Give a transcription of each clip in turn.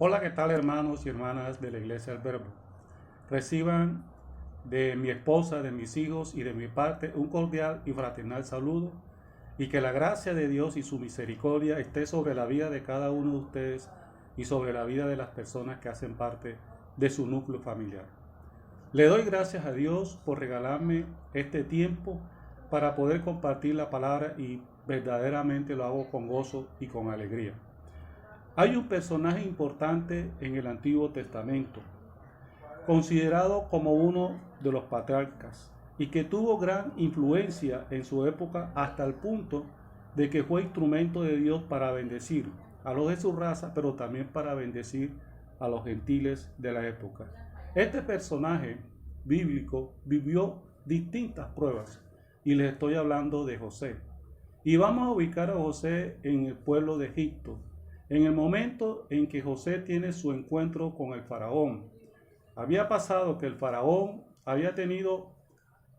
Hola, ¿qué tal hermanos y hermanas de la Iglesia del Verbo? Reciban de mi esposa, de mis hijos y de mi parte un cordial y fraternal saludo y que la gracia de Dios y su misericordia esté sobre la vida de cada uno de ustedes y sobre la vida de las personas que hacen parte de su núcleo familiar. Le doy gracias a Dios por regalarme este tiempo para poder compartir la palabra y verdaderamente lo hago con gozo y con alegría. Hay un personaje importante en el Antiguo Testamento, considerado como uno de los patriarcas, y que tuvo gran influencia en su época hasta el punto de que fue instrumento de Dios para bendecir a los de su raza, pero también para bendecir a los gentiles de la época. Este personaje bíblico vivió distintas pruebas, y les estoy hablando de José. Y vamos a ubicar a José en el pueblo de Egipto, en el momento en que José tiene su encuentro con el faraón. Había pasado que el faraón había tenido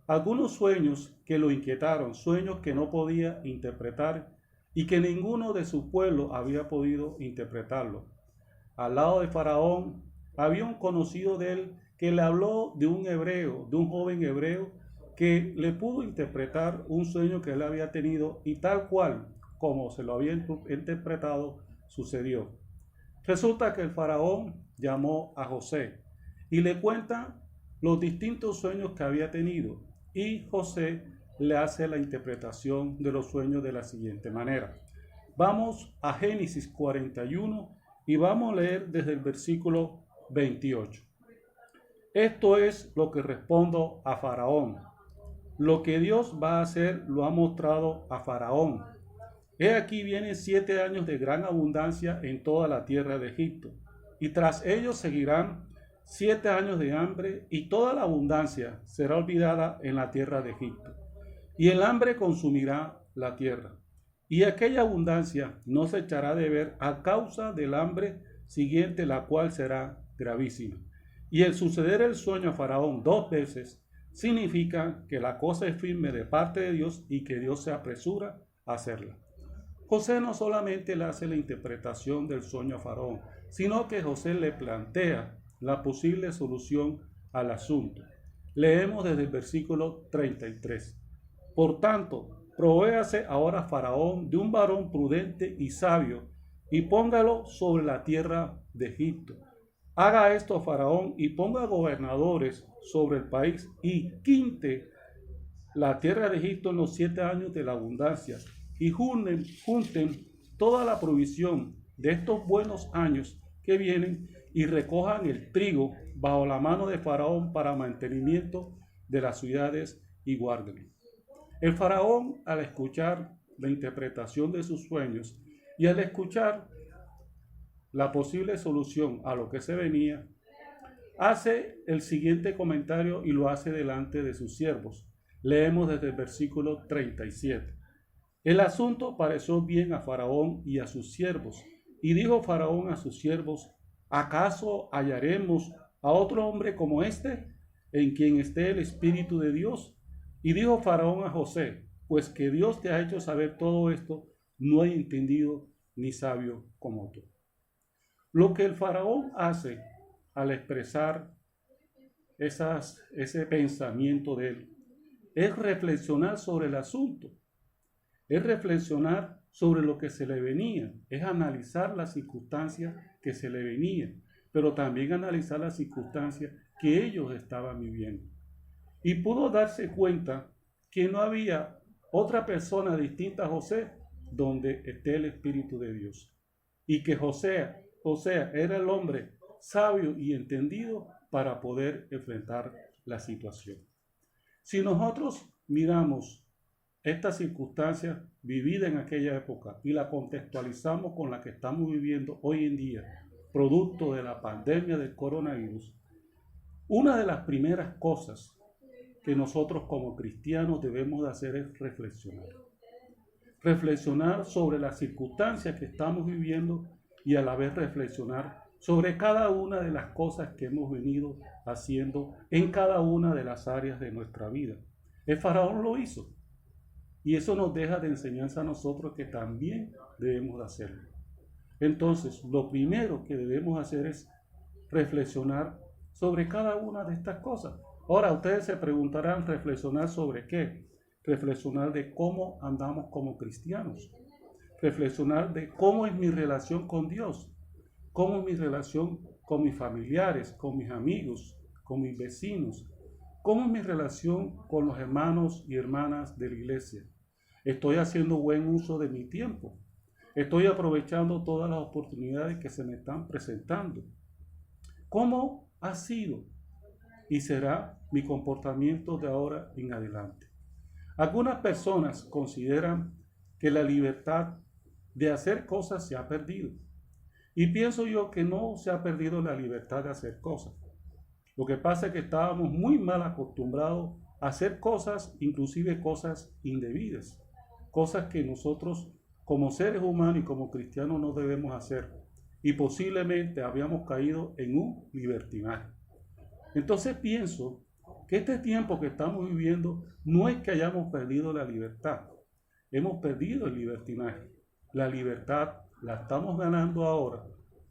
algunos sueños que lo inquietaron, sueños que no podía interpretar y que ninguno de su pueblo había podido interpretarlo. Al lado de faraón había un conocido de él que le habló de un hebreo, de un joven hebreo que le pudo interpretar un sueño que él había tenido y tal cual como se lo había interpretado sucedió. Resulta que el faraón llamó a José y le cuenta los distintos sueños que había tenido y José le hace la interpretación de los sueños de la siguiente manera. Vamos a Génesis 41 y vamos a leer desde el versículo 28. Esto es lo que respondo a Faraón. Lo que Dios va a hacer lo ha mostrado a Faraón. He aquí vienen 7 años de gran abundancia en toda la tierra de Egipto, y tras ellos seguirán 7 años de hambre, y toda la abundancia será olvidada en la tierra de Egipto, y el hambre consumirá la tierra, y aquella abundancia no se echará de ver a causa del hambre siguiente, la cual será gravísima. Y el suceder el sueño a Faraón 2 veces significa que la cosa es firme de parte de Dios y que Dios se apresura a hacerla. José no solamente le hace la interpretación del sueño a Faraón, sino que José le plantea la posible solución al asunto. Leemos desde el versículo 33. Por tanto, provéase ahora Faraón de un varón prudente y sabio, y póngalo sobre la tierra de Egipto. Haga esto Faraón y ponga gobernadores sobre el país y quinte la tierra de Egipto en los 7 años de la abundancia y junten toda la provisión de estos buenos años que vienen y recojan el trigo bajo la mano de Faraón para mantenimiento de las ciudades y guárdenlo. El faraón, al escuchar la interpretación de sus sueños y al escuchar la posible solución a lo que se venía, hace el siguiente comentario y lo hace delante de sus siervos. Leemos desde el versículo 37. El asunto pareció bien a Faraón y a sus siervos, y dijo Faraón a sus siervos: ¿acaso hallaremos a otro hombre como este, en quien esté el Espíritu de Dios? Y dijo Faraón a José: pues que Dios te ha hecho saber todo esto, no hay entendido ni sabio como tú. Lo que el Faraón hace al expresar ese pensamiento de él es reflexionar sobre el asunto, es reflexionar sobre lo que se le venía, es analizar las circunstancias que se le venían, pero también analizar las circunstancias que ellos estaban viviendo. Y pudo darse cuenta que no había otra persona distinta a José donde esté el Espíritu de Dios. Y que José era el hombre sabio y entendido para poder enfrentar la situación. Si nosotros miramos esta circunstancia vivida en aquella época y la contextualizamos con la que estamos viviendo hoy en día, producto de la pandemia del coronavirus, una de las primeras cosas que nosotros como cristianos debemos de hacer es reflexionar. Reflexionar sobre las circunstancias que estamos viviendo y a la vez reflexionar sobre cada una de las cosas que hemos venido haciendo en cada una de las áreas de nuestra vida. El faraón lo hizo. Y eso nos deja de enseñanza a nosotros que también debemos de hacerlo. Entonces, lo primero que debemos hacer es reflexionar sobre cada una de estas cosas. Ahora, ustedes se preguntarán, ¿reflexionar sobre qué? Reflexionar de cómo andamos como cristianos. Reflexionar de cómo es mi relación con Dios, cómo es mi relación con mis familiares, con mis amigos, con mis vecinos, cómo es mi relación con los hermanos y hermanas de la iglesia. Estoy haciendo buen uso de mi tiempo. Estoy aprovechando todas las oportunidades que se me están presentando. ¿Cómo ha sido y será mi comportamiento de ahora en adelante? Algunas personas consideran que la libertad de hacer cosas se ha perdido. Y pienso yo que no se ha perdido la libertad de hacer cosas. Lo que pasa es que estábamos muy mal acostumbrados a hacer cosas, inclusive cosas indebidas. Cosas que nosotros como seres humanos y como cristianos no debemos hacer. Y posiblemente habíamos caído en un libertinaje. Entonces pienso que este tiempo que estamos viviendo no es que hayamos perdido la libertad. Hemos perdido el libertinaje. La libertad la estamos ganando ahora,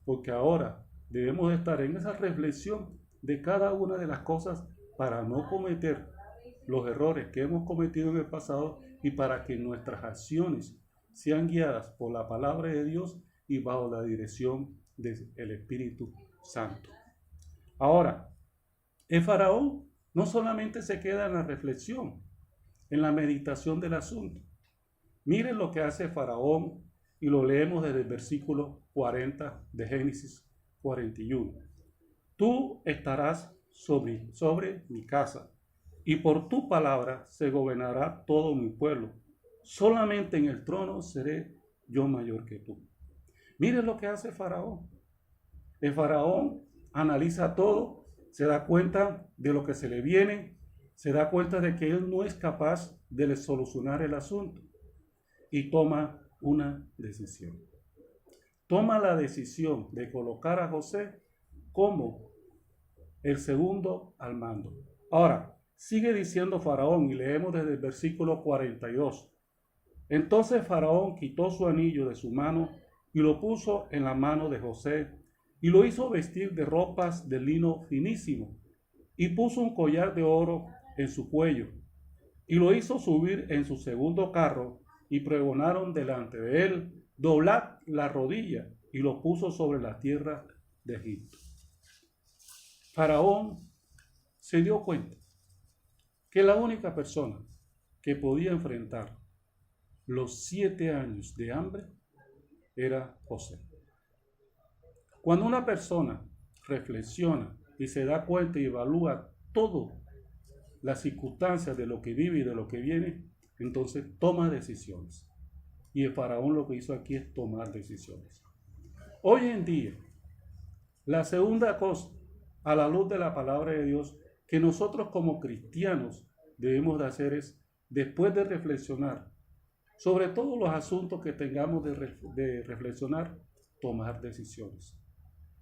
porque ahora debemos estar en esa reflexión de cada una de las cosas para no cometer los errores que hemos cometido en el pasado y para que nuestras acciones sean guiadas por la palabra de Dios y bajo la dirección del Espíritu Santo. Ahora, el faraón no solamente se queda en la reflexión, en la meditación del asunto. Miren lo que hace Faraón y lo leemos desde el versículo 40 de Génesis 41. Tú estarás sobre mi casa y por tu palabra se gobernará todo mi pueblo. Solamente en el trono seré yo mayor que tú. Miren lo que hace Faraón. El Faraón analiza todo, se da cuenta de lo que se le viene, se da cuenta de que él no es capaz de solucionar el asunto y toma una decisión. Toma la decisión de colocar a José como el segundo al mando. Ahora, sigue diciendo Faraón y leemos desde el versículo 42. Entonces Faraón quitó su anillo de su mano y lo puso en la mano de José y lo hizo vestir de ropas de lino finísimo y puso un collar de oro en su cuello y lo hizo subir en su segundo carro y pregonaron delante de él: doblad la rodilla, y lo puso sobre la tierra de Egipto. Faraón se dio cuenta que la única persona que podía enfrentar los 7 años de hambre era José. Cuando una persona reflexiona y se da cuenta y evalúa todas las circunstancias de lo que vive y de lo que viene, entonces toma decisiones. Y el faraón lo que hizo aquí es tomar decisiones. Hoy en día, la segunda cosa, a la luz de la palabra de Dios, que nosotros como cristianos debemos de hacer es, después de reflexionar sobre todos los asuntos que tengamos de reflexionar, tomar decisiones.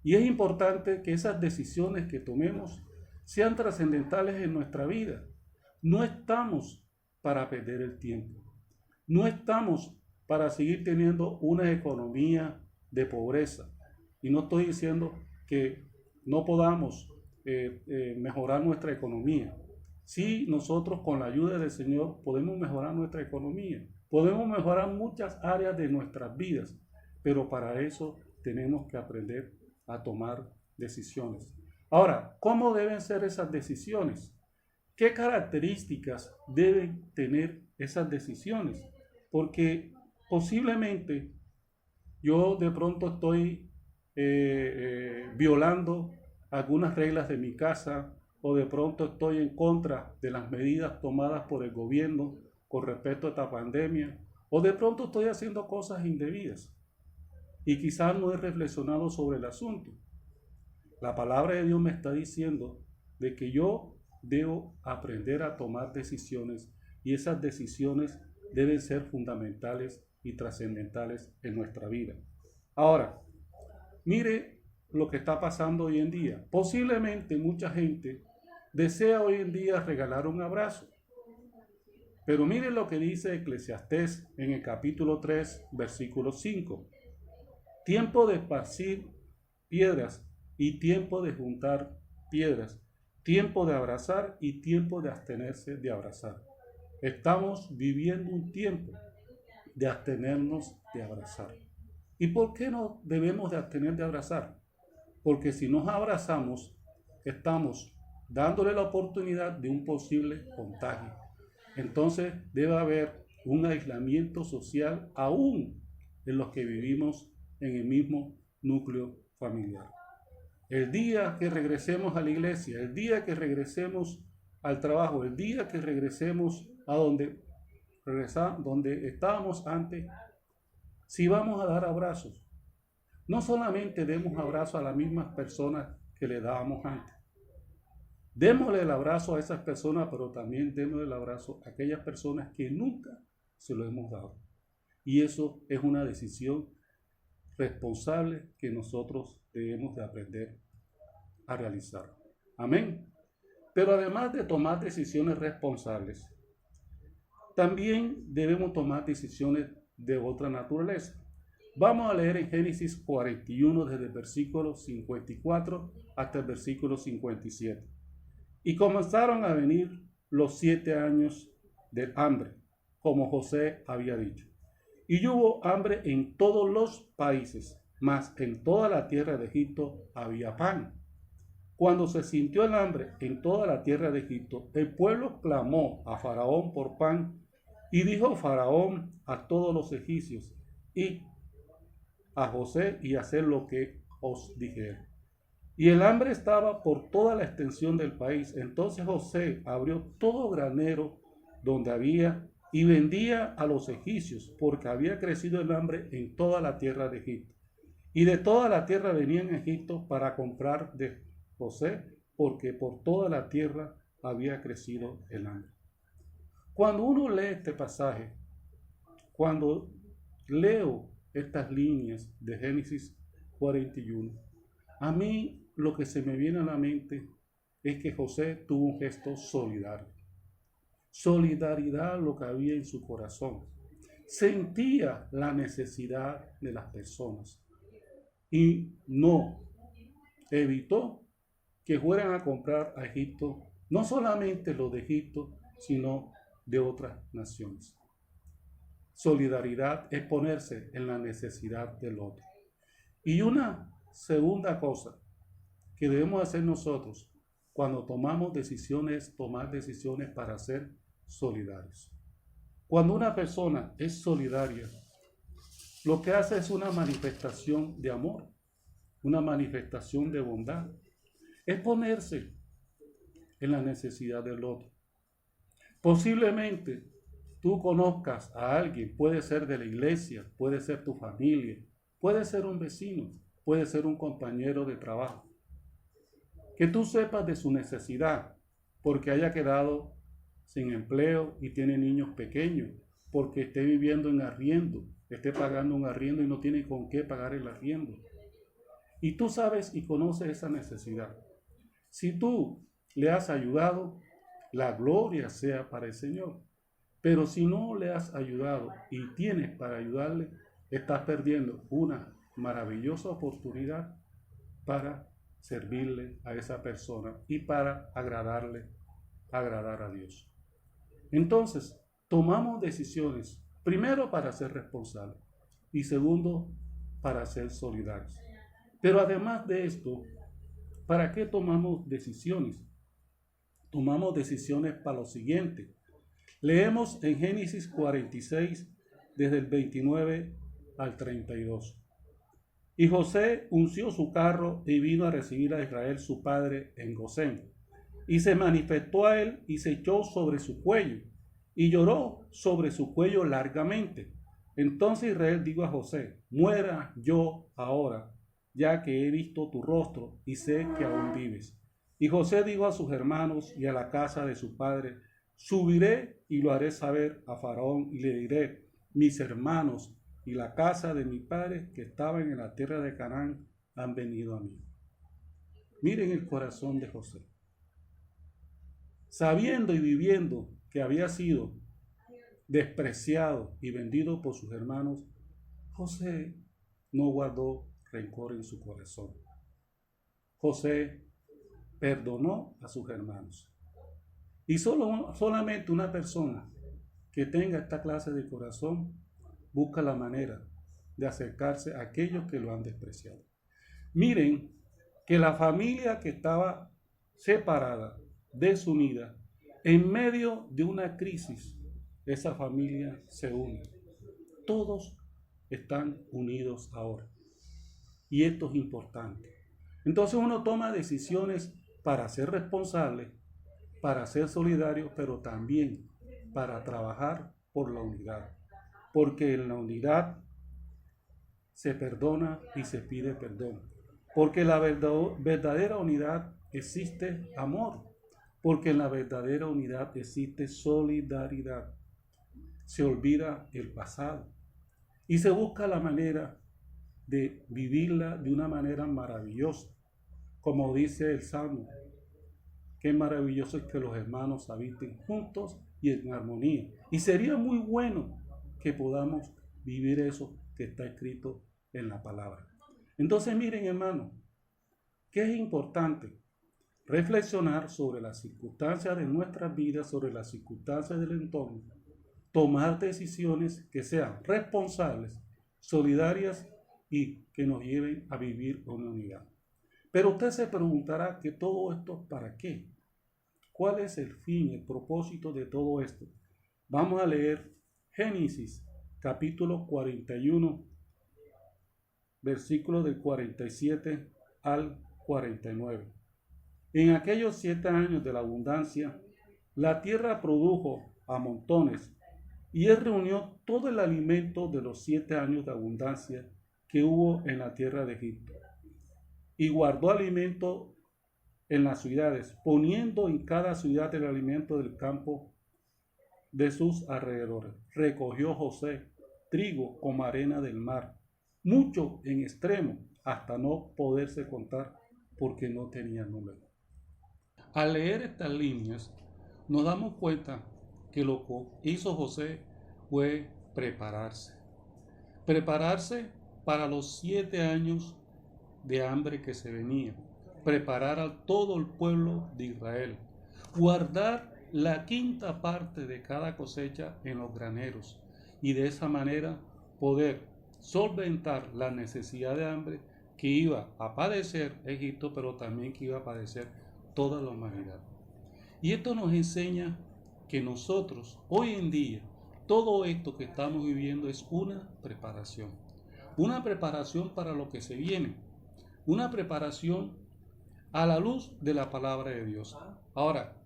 Y es importante que esas decisiones que tomemos sean trascendentales en nuestra vida. No estamos para perder el tiempo. No estamos para seguir teniendo una economía de pobreza. Y no estoy diciendo que no podamos mejorar nuestra economía. Sí, nosotros con la ayuda del Señor podemos mejorar nuestra economía. Podemos mejorar muchas áreas de nuestras vidas, pero para eso tenemos que aprender a tomar decisiones. Ahora, ¿cómo deben ser esas decisiones? ¿Qué características deben tener esas decisiones? Porque posiblemente yo de pronto estoy violando algunas reglas de mi casa, o de pronto estoy en contra de las medidas tomadas por el gobierno con respecto a esta pandemia, o de pronto estoy haciendo cosas indebidas y quizás no he reflexionado sobre el asunto. La palabra de Dios me está diciendo de que yo debo aprender a tomar decisiones, y esas decisiones deben ser fundamentales y trascendentales en nuestra vida. Ahora, mire lo que está pasando hoy en día. Posiblemente mucha gente desea hoy en día regalar un abrazo. Pero miren lo que dice Eclesiastés en el capítulo 3, versículo 5. tiempo de esparcir piedras y tiempo de juntar piedras, tiempo de abrazar y tiempo de abstenerse de abrazar. Estamos viviendo un tiempo de abstenernos de abrazar. ¿Y por qué no debemos de abstener de abrazar? Porque si nos abrazamos, estamos dándole la oportunidad de un posible contagio. Entonces debe haber un aislamiento social aún en los que vivimos en el mismo núcleo familiar. El día que regresemos a la iglesia, el día que regresemos al trabajo, el día que regresemos a donde estábamos antes, si vamos a dar abrazos, no solamente demos abrazo a las mismas personas que le dábamos antes. Démosle el abrazo a esas personas, pero también démosle el abrazo a aquellas personas que nunca se lo hemos dado. Y eso es una decisión responsable que nosotros debemos de aprender a realizar. Amén. Pero además de tomar decisiones responsables, también debemos tomar decisiones de otra naturaleza. Vamos a leer en Génesis 41 desde el versículo 54 hasta el versículo 57. Y comenzaron a venir los 7 años del hambre, como José había dicho. Y hubo hambre en todos los países, mas en toda la tierra de Egipto había pan. Cuando se sintió el hambre en toda la tierra de Egipto, el pueblo clamó a Faraón por pan, y dijo Faraón a todos los egipcios, y a José y hacer lo que os dijere. Y el hambre estaba por toda la extensión del país. Entonces José abrió todo granero donde había y vendía a los egipcios, porque había crecido el hambre en toda la tierra de Egipto. Y de toda la tierra venían a Egipto para comprar de José, porque por toda la tierra había crecido el hambre. Cuando uno lee este pasaje, cuando leo estas líneas de Génesis 41, a mí lo que se me viene a la mente es que José tuvo un gesto solidario. Solidaridad lo que había en su corazón. Sentía la necesidad de las personas y no evitó que fueran a comprar a Egipto, no solamente los de Egipto, sino de otras naciones. Solidaridad es ponerse en la necesidad del otro. Y una segunda cosa que debemos hacer nosotros cuando tomar decisiones para ser solidarios. Cuando una persona es solidaria, lo que hace es una manifestación de amor, una manifestación de bondad. Es ponerse en la necesidad del otro. Posiblemente tú conozcas a alguien, puede ser de la iglesia, puede ser tu familia, puede ser un vecino, puede ser un compañero de trabajo. Que tú sepas de su necesidad, porque haya quedado sin empleo y tiene niños pequeños, porque esté viviendo en arriendo, esté pagando un arriendo y no tiene con qué pagar el arriendo. Y tú sabes y conoces esa necesidad. Si tú le has ayudado, la gloria sea para el Señor. Pero si no le has ayudado y tienes para ayudarle, estás perdiendo una maravillosa oportunidad para servirle a esa persona y para agradar a Dios. Entonces, tomamos decisiones, primero para ser responsables y segundo, para ser solidarios. Pero además de esto, ¿para qué tomamos decisiones? Tomamos decisiones para lo siguiente. Leemos en Génesis 46, desde el 29 al 32. Y José unció su carro y vino a recibir a Israel su padre en Gosén. Y se manifestó a él y se echó sobre su cuello, y lloró sobre su cuello largamente. Entonces Israel dijo a José: muera yo ahora, ya que he visto tu rostro y sé que aún vives. Y José dijo a sus hermanos y a la casa de su padre: subiré y lo haré saber a Faraón y le diré: mis hermanos y la casa de mi padre que estaban en la tierra de Canaán han venido a mí. Miren el corazón de José. Sabiendo y viviendo que había sido despreciado y vendido por sus hermanos, José no guardó rencor en su corazón. José perdonó a sus hermanos. Y solamente una persona que tenga esta clase de corazón busca la manera de acercarse a aquellos que lo han despreciado. Miren que la familia que estaba separada, desunida, en medio de una crisis, esa familia se une. Todos están unidos ahora. Y esto es importante. Entonces uno toma decisiones para ser responsable, para ser solidario, pero también para trabajar por la unidad. Porque en la unidad se perdona y se pide perdón. Porque en la verdadera unidad existe amor. Porque en la verdadera unidad existe solidaridad. Se olvida el pasado y se busca la manera de vivirla de una manera maravillosa. Como dice el Salmo, qué maravilloso es que los hermanos habiten juntos y en armonía. Y sería muy bueno que podamos vivir eso que está escrito en la palabra. Entonces miren, hermanos, que es importante reflexionar sobre las circunstancias de nuestras vidas, sobre las circunstancias del entorno, tomar decisiones que sean responsables, solidarias y que nos lleven a vivir con unidad. Pero usted se preguntará que todo esto ¿para qué? ¿Cuál es el fin, el propósito de todo esto? Vamos a leer Génesis capítulo 41, versículos del 47 al 49. En aquellos 7 años de la abundancia, la tierra produjo a montones, y él reunió todo el alimento de los 7 años de abundancia que hubo en la tierra de Egipto, y guardó alimento en las ciudades, poniendo en cada ciudad el alimento del campo de sus alrededores. Recogió José trigo como arena del mar, mucho en extremo, hasta no poderse contar, porque no tenía número. Al leer estas líneas, nos damos cuenta que lo que hizo José fue prepararse. Prepararse para los 7 años de hambre que se venía. Preparar a todo el pueblo de Israel. Guardar la 5ª parte de cada cosecha en los graneros. Y de esa manera poder solventar la necesidad de hambre que iba a padecer Egipto, pero también que iba a padecer toda la humanidad. Y esto nos enseña que nosotros, hoy en día, todo esto que estamos viviendo es una preparación para lo que se viene, una preparación a la luz de la palabra de Dios. Ahora,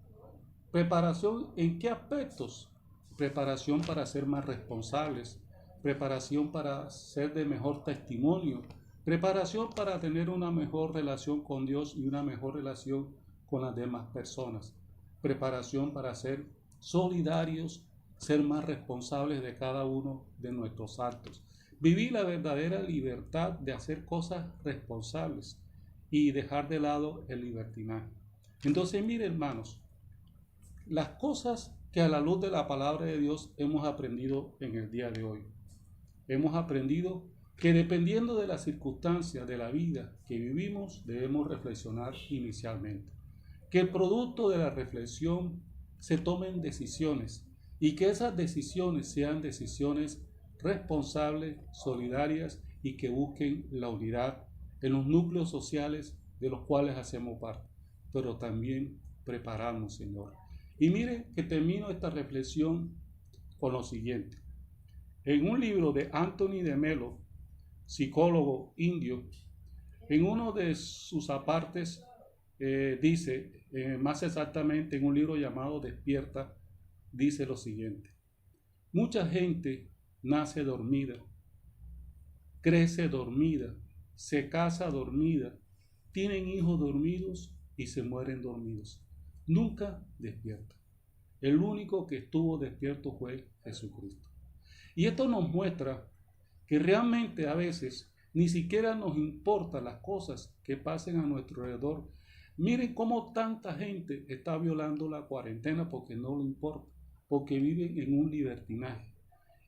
¿preparación en qué aspectos? Preparación para ser más responsables, preparación para ser de mejor testimonio, preparación para tener una mejor relación con Dios y una mejor relación con las demás personas, preparación para ser solidarios, ser más responsables de cada uno de nuestros actos, vivir la verdadera libertad de hacer cosas responsables y dejar de lado el libertinaje. Entonces, mire, hermanos, las cosas que a la luz de la palabra de Dios hemos aprendido en el día de hoy. Hemos aprendido que dependiendo de las circunstancias de la vida que vivimos, debemos reflexionar inicialmente. Que el producto de la reflexión se tomen decisiones y que esas decisiones sean decisiones responsables, solidarias y que busquen la unidad en los núcleos sociales de los cuales hacemos parte, pero también prepararnos, Señor. Y mire que termino esta reflexión con lo siguiente. En un libro de Anthony de Melo, psicólogo indio, en uno de sus apartes dice, más exactamente en un libro llamado Despierta, dice lo siguiente: mucha gente nace dormida, crece dormida, se casa dormida, tienen hijos dormidos y se mueren dormidos. Nunca despierta. El único que estuvo despierto fue Jesucristo. Y esto nos muestra que realmente a veces ni siquiera nos importan las cosas que pasen a nuestro alrededor. Miren cómo tanta gente está violando la cuarentena porque no le importa, porque viven en un libertinaje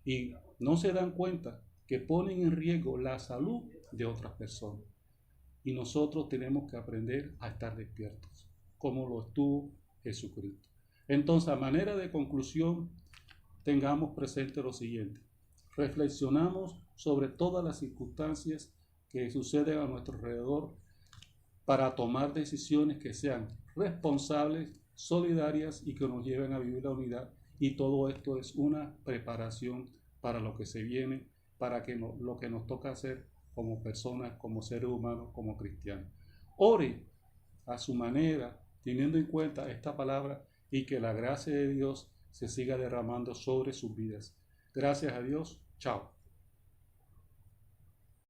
y no se dan cuenta que ponen en riesgo la salud de otras personas. Y nosotros tenemos que aprender a estar despiertos, como lo estuvo Jesucristo. Entonces, a manera de conclusión, tengamos presente lo siguiente. Reflexionamos sobre todas las circunstancias que suceden a nuestro alrededor para tomar decisiones que sean responsables, solidarias y que nos lleven a vivir la unidad. Y todo esto es una preparación para lo que se viene, para que lo que nos toca hacer como personas, como seres humanos, como cristianos. Ore a su manera, teniendo en cuenta esta palabra, y que la gracia de Dios se siga derramando sobre sus vidas. Gracias a Dios. Chao.